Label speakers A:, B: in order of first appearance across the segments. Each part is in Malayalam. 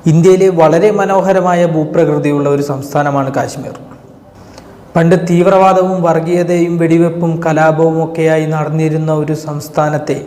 A: ഇന്ത്യയിലെ വളരെ മനോഹരമായ ഭൂപ്രകൃതിയുള്ള ഒരു സംസ്ഥാനമാണ് കാശ്മീർ. പണ്ട് തീവ്രവാദവും വർഗീയതയും വെടിവെപ്പും കലാപവും ഒക്കെയായി നടന്നിരുന്ന ഒരു സംസ്ഥാനത്തെ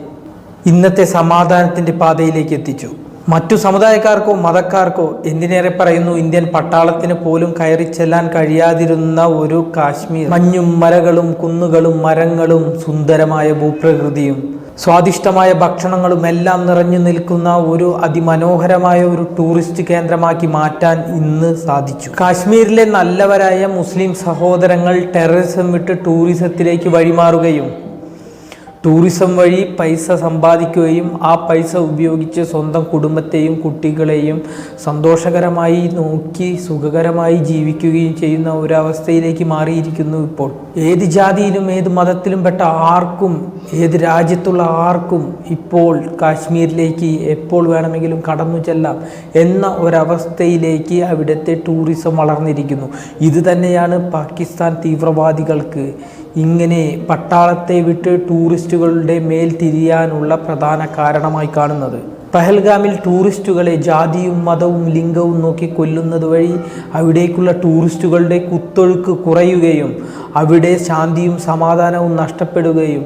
A: ഇന്നത്തെ സമാധാനത്തിൻ്റെ പാതയിലേക്ക് എത്തിച്ചു. മറ്റു സമുദായക്കാർക്കോ മതക്കാർക്കോ, എന്തിനേറെ പറയുന്നു ഇന്ത്യൻ പട്ടാളത്തിന് പോലും കയറി ചെല്ലാൻ കഴിയാതിരുന്ന ഒരു കാശ്മീർ, മഞ്ഞും മലകളും കുന്നുകളും മരങ്ങളും സുന്ദരമായ ഭൂപ്രകൃതിയും സ്വാദിഷ്ടമായ ഭക്ഷണങ്ങളും എല്ലാം നിറഞ്ഞു നിൽക്കുന്ന ഒരു അതിമനോഹരമായ ഒരു ടൂറിസ്റ്റ് കേന്ദ്രമാക്കി മാറ്റാൻ ഇന്ന് സാധിച്ചു. കാശ്മീരിലെ നല്ലവരായ മുസ്ലിം സഹോദരങ്ങൾ ടെററിസം വിട്ട് ടൂറിസത്തിലേക്ക് വഴിമാറുകയും ടൂറിസം വഴി പൈസ സമ്പാദിക്കുകയും ആ പൈസ ഉപയോഗിച്ച് സ്വന്തം കുടുംബത്തെയും കുട്ടികളെയും സന്തോഷകരമായി നോക്കി സുഖകരമായി ജീവിക്കുകയും ചെയ്യുന്ന ഒരവസ്ഥയിലേക്ക് മാറിയിരിക്കുന്നു ഇപ്പോൾ. ഏത് ജാതിയിലും ഏത് മതത്തിലും പെട്ട ആർക്കും, ഏത് രാജ്യത്തുള്ള ആർക്കും ഇപ്പോൾ കാശ്മീരിലേക്ക് എപ്പോൾ വേണമെങ്കിലും കടന്നു ചെല്ലാം എന്ന ഒരവസ്ഥയിലേക്ക് അവിടുത്തെ ടൂറിസം വളർന്നിരിക്കുന്നു. ഇത് തന്നെയാണ് പാകിസ്ഥാൻ തീവ്രവാദികൾക്ക് ഇങ്ങനെ പട്ടാളത്തെ വിട്ട് ടൂറിസ്റ്റുകളുടെ മേൽ തിരിയാനുള്ള പ്രധാന കാരണമായി കാണുന്നത്. പഹൽഗാമിൽ ടൂറിസ്റ്റുകളെ ജാതിയും മതവും ലിംഗവും നോക്കി കൊല്ലുന്നത് വഴി അവിടേക്കുള്ള ടൂറിസ്റ്റുകളുടെ കുത്തൊഴുക്ക് കുറയുകയും അവിടെ ശാന്തിയും സമാധാനവും നഷ്ടപ്പെടുകയും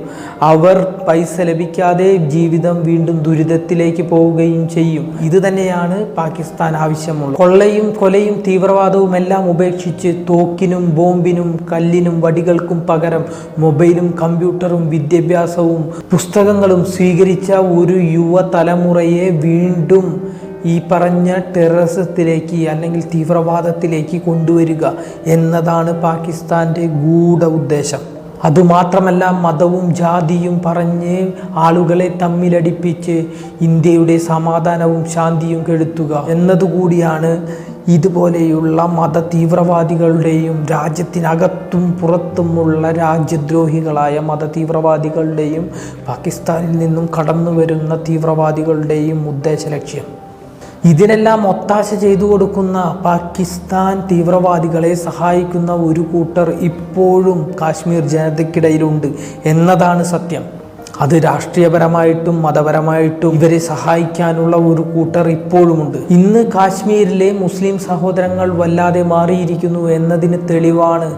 A: അവർ പൈസ ലഭിക്കാതെ ജീവിതം വീണ്ടും ദുരിതത്തിലേക്ക് പോവുകയും ചെയ്യും. ഇത് തന്നെയാണ് പാകിസ്ഥാൻ ആവശ്യമുള്ളത്. കൊള്ളയും കൊലയും തീവ്രവാദവും എല്ലാം ഉപേക്ഷിച്ച് തോക്കിനും ബോംബിനും കല്ലിനും വടികൾക്കും പകരം മൊബൈലും കമ്പ്യൂട്ടറും വിദ്യാഭ്യാസവും പുസ്തകങ്ങളും സ്വീകരിച്ച ഒരു യുവതലമുറയെ വീണ്ടും ഈ പറഞ്ഞ ടെററിസത്തിലേക്ക് അല്ലെങ്കിൽ തീവ്രവാദത്തിലേക്ക് കൊണ്ടുവരിക എന്നതാണ് പാകിസ്ഥാൻ്റെ ഗൂഢ ഉദ്ദേശം. അതുമാത്രമല്ല, മതവും ജാതിയും പറഞ്ഞ് ആളുകളെ തമ്മിലടിപ്പിച്ച് ഇന്ത്യയുടെ സമാധാനവും ശാന്തിയും കെടുത്തുക എന്നതുകൂടിയാണ് ഇതുപോലെയുള്ള മത തീവ്രവാദികളുടെയും രാജ്യത്തിനകത്തും പുറത്തുമുള്ള രാജ്യദ്രോഹികളായ മത തീവ്രവാദികളുടെയും പാകിസ്ഥാനിൽ നിന്നും കടന്നു വരുന്ന തീവ്രവാദികളുടെയും ഉദ്ദേശ ലക്ഷ്യം. ഇതിനെല്ലാം ഒത്താശ ചെയ്തു കൊടുക്കുന്ന പാകിസ്ഥാൻ തീവ്രവാദികളെ സഹായിക്കുന്ന ഒരു കൂട്ടർ ഇപ്പോഴും കാശ്മീർ ജനതയ്ക്കിടയിലുണ്ട് എന്നതാണ് സത്യം. അത് രാഷ്ട്രീയപരമായിട്ടും മതപരമായിട്ടും ഇവരെ സഹായിക്കാനുള്ള ഒരു കൂട്ടർ ഇപ്പോഴുമുണ്ട്. ഇന്ന് കാശ്മീരിലെ മുസ്ലിം സഹോദരങ്ങൾ വല്ലാതെ മാറിയിരിക്കുന്നു എന്നതിന് തെളിവാണ്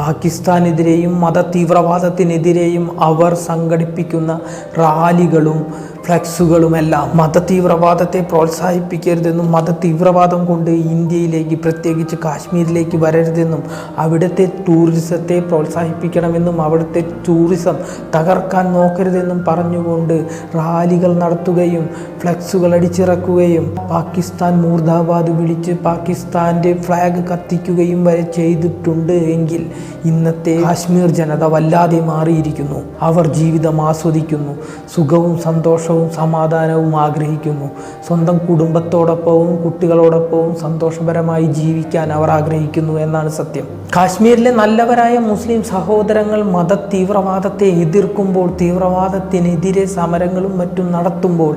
A: പാകിസ്ഥാനെതിരെയും മത തീവ്രവാദത്തിനെതിരെയും അവർ സംഘടിപ്പിക്കുന്ന റാലികളും ഫ്ലെക്സുകളുമെല്ലാം. മത തീവ്രവാദത്തെ പ്രോത്സാഹിപ്പിക്കരുതെന്നും മത തീവ്രവാദം കൊണ്ട് ഇന്ത്യയിലേക്ക് പ്രത്യേകിച്ച് കാശ്മീരിലേക്ക് വരരുതെന്നും അവിടുത്തെ ടൂറിസത്തെ പ്രോത്സാഹിപ്പിക്കണമെന്നും അവിടുത്തെ ടൂറിസം തകർക്കാൻ നോക്കരുതെന്നും പറഞ്ഞുകൊണ്ട് റാലികൾ നടത്തുകയും ഫ്ലെക്സുകൾ അടിച്ചിറക്കുകയും പാകിസ്ഥാൻ മുർദാബാദ് വിളിച്ച് പാകിസ്ഥാൻ്റെ ഫ്ലാഗ് കത്തിക്കുകയും വരെ ചെയ്തിട്ടുണ്ട് എങ്കിൽ ഇന്നത്തെ കാശ്മീർ ജനത വല്ലാതെ മാറിയിരിക്കുന്നു. അവർ ജീവിതം ആസ്വദിക്കുന്നു, സുഖവും സന്തോഷവും സമാധാനവും ആഗ്രഹിക്കുന്നു. സ്വന്തം കുടുംബത്തോടൊപ്പവും കുട്ടികളോടൊപ്പവും സന്തോഷപരമായി ജീവിക്കാൻ അവർ ആഗ്രഹിക്കുന്നു എന്നാണ് സത്യം. കാശ്മീരിലെ നല്ലവരായ മുസ്ലിം സഹോദരങ്ങൾ മത തീവ്രവാദത്തെ എതിർക്കുമ്പോൾ, തീവ്രവാദത്തിനെതിരെ സമരങ്ങളും മറ്റും നടത്തുമ്പോൾ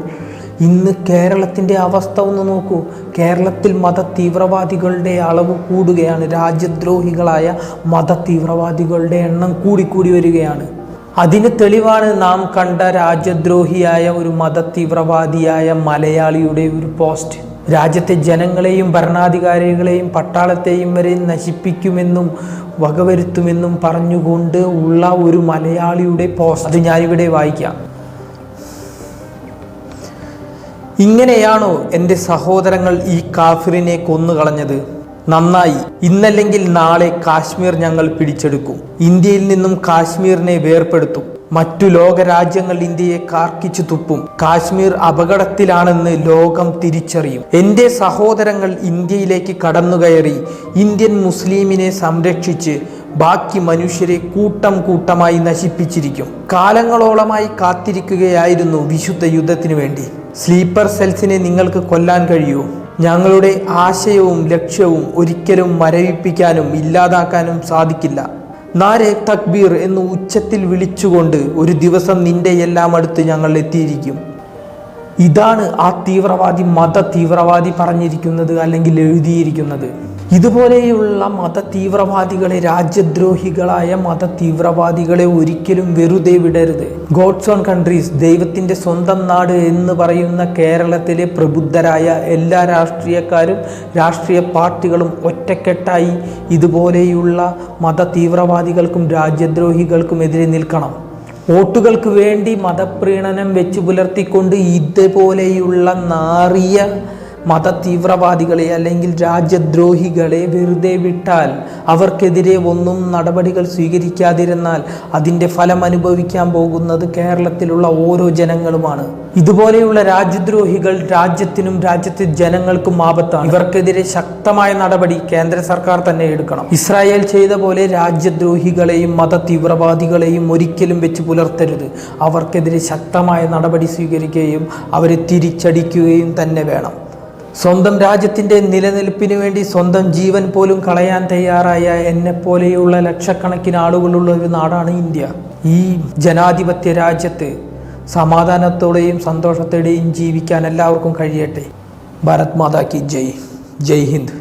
A: ഇന്ന് കേരളത്തിൻ്റെ അവസ്ഥ ഒന്ന് നോക്കൂ. കേരളത്തിൽ മത തീവ്രവാദികളുടെ അളവ് കൂടുകയാണ്. രാജ്യദ്രോഹികളായ മത തീവ്രവാദികളുടെ എണ്ണം കൂടിക്കൂടി വരികയാണ്. അതിന് തെളിവാണ് നാം കണ്ട രാജ്യദ്രോഹിയായ ഒരു മത തീവ്രവാദിയായ മലയാളിയുടെ ഒരു പോസ്റ്റ്. രാജ്യത്തെ ജനങ്ങളെയും ഭരണാധികാരികളെയും പട്ടാളത്തെയും വരെ നശിപ്പിക്കുമെന്നും വകവരുത്തുമെന്നും പറഞ്ഞുകൊണ്ട് ഉള്ള ഒരു മലയാളിയുടെ പോസ്റ്റ്. അത് ഞാനിവിടെ വായിക്കാം. ഇങ്ങനെയാണോ എൻ്റെ സഹോദരങ്ങൾ ഈ കാഫിറിനെ കൊന്നുകളഞ്ഞത്? നന്നായി. ഇന്നല്ലെങ്കിൽ നാളെ കാശ്മീർ ഞങ്ങൾ പിടിച്ചെടുക്കും. ഇന്ത്യയിൽ നിന്നും കാശ്മീരിനെ വേർപെടുത്തും. മറ്റു ലോകരാജ്യങ്ങൾ ഇന്ത്യയെ കാർക്കിച്ചു തുപ്പും. കാശ്മീർ അപകടത്തിലാണെന്ന് ലോകം തിരിച്ചറിയും. എൻ്റെ സഹോദരങ്ങൾ ഇന്ത്യയിലേക്ക് കടന്നുകയറി ഇന്ത്യൻ മുസ്ലിമിനെ സംരക്ഷിച്ച് ബാക്കി മനുഷ്യരെ കൂട്ടം കൂട്ടമായി നശിപ്പിച്ചിരിക്കും. കാലങ്ങളോളമായി കാത്തിരിക്കുകയായിരുന്നു വിശുദ്ധ യുദ്ധത്തിന് വേണ്ടി. സ്ലീപ്പർ സെൽസിനെ നിങ്ങൾക്ക് കൊല്ലാൻ കഴിയുമോ? ഞങ്ങളുടെ ആശയവും ലക്ഷ്യവും ഒരിക്കലും മരവിപ്പിക്കാനും ഇല്ലാതാക്കാനും സാധിക്കില്ല. നാരെ തക്ബീർ എന്ന് ഉച്ചത്തിൽ വിളിച്ചുകൊണ്ട് ഒരു ദിവസം നിന്റെ എല്ലാം അടുത്ത് ഞങ്ങൾ എത്തിയിരിക്കും. ഇതാണ് ആ തീവ്രവാദി മത തീവ്രവാദി പറഞ്ഞിരിക്കുന്നത് അല്ലെങ്കിൽ എഴുതിയിരിക്കുന്നത്. ഇതുപോലെയുള്ള മത തീവ്രവാദികളെ, രാജ്യദ്രോഹികളായ മത തീവ്രവാദികളെ ഒരിക്കലും വെറുതെ വിടരുത്. ഗോഡ്സ് ഓൺ കൺട്രീസ്, ദൈവത്തിൻ്റെ സ്വന്തം നാട് എന്ന് പറയുന്ന കേരളത്തിലെ പ്രബുദ്ധരായ എല്ലാ രാഷ്ട്രീയക്കാരും രാഷ്ട്രീയ പാർട്ടികളും ഒറ്റക്കെട്ടായി ഇതുപോലെയുള്ള മത തീവ്രവാദികൾക്കും രാജ്യദ്രോഹികൾക്കുമെതിരെ നിൽക്കണം. വോട്ടുകൾക്ക് വേണ്ടി മതപ്രീണനം വെച്ച് പുലർത്തിക്കൊണ്ട് ഇതുപോലെയുള്ള നാറിയ മത തീവ്രവാദികളെ അല്ലെങ്കിൽ രാജ്യദ്രോഹികളെ വെറുതെ വിട്ടാൽ, അവർക്കെതിരെ ഒന്നും നടപടികൾ സ്വീകരിക്കാതിരുന്നാൽ അതിൻ്റെ ഫലം അനുഭവിക്കാൻ പോകുന്നത് കേരളത്തിലുള്ള ഓരോ ജനങ്ങളുമാണ്. ഇതുപോലെയുള്ള രാജ്യദ്രോഹികൾ രാജ്യത്തിനും രാജ്യത്തെ ജനങ്ങൾക്കും ആപത്താണ്. ഇവർക്കെതിരെ ശക്തമായ നടപടി കേന്ദ്ര സർക്കാർ തന്നെ എടുക്കണം. ഇസ്രായേൽ ചെയ്ത പോലെ രാജ്യദ്രോഹികളെയും മത തീവ്രവാദികളെയും ഒരിക്കലും വെച്ച് പുലർത്തരുത്. അവർക്കെതിരെ ശക്തമായ നടപടി സ്വീകരിക്കുകയും അവരെ തിരിച്ചടിക്കുകയും തന്നെ വേണം. സ്വന്തം രാജ്യത്തിൻ്റെ നിലനിൽപ്പിന് വേണ്ടി സ്വന്തം ജീവൻ പോലും കളയാൻ തയ്യാറായ എന്നെപ്പോലെയുള്ള ലക്ഷക്കണക്കിന് ആളുകളുള്ള ഒരു നാടാണ് ഇന്ത്യ. ഈ ജനാധിപത്യ രാജ്യത്ത് സമാധാനത്തോടെയും സന്തോഷത്തോടെയും ജീവിക്കാൻ എല്ലാവർക്കും കഴിയട്ടെ. ഭാരത് മാതാ കി ജയ്. ജയ് ഹിന്ദ്.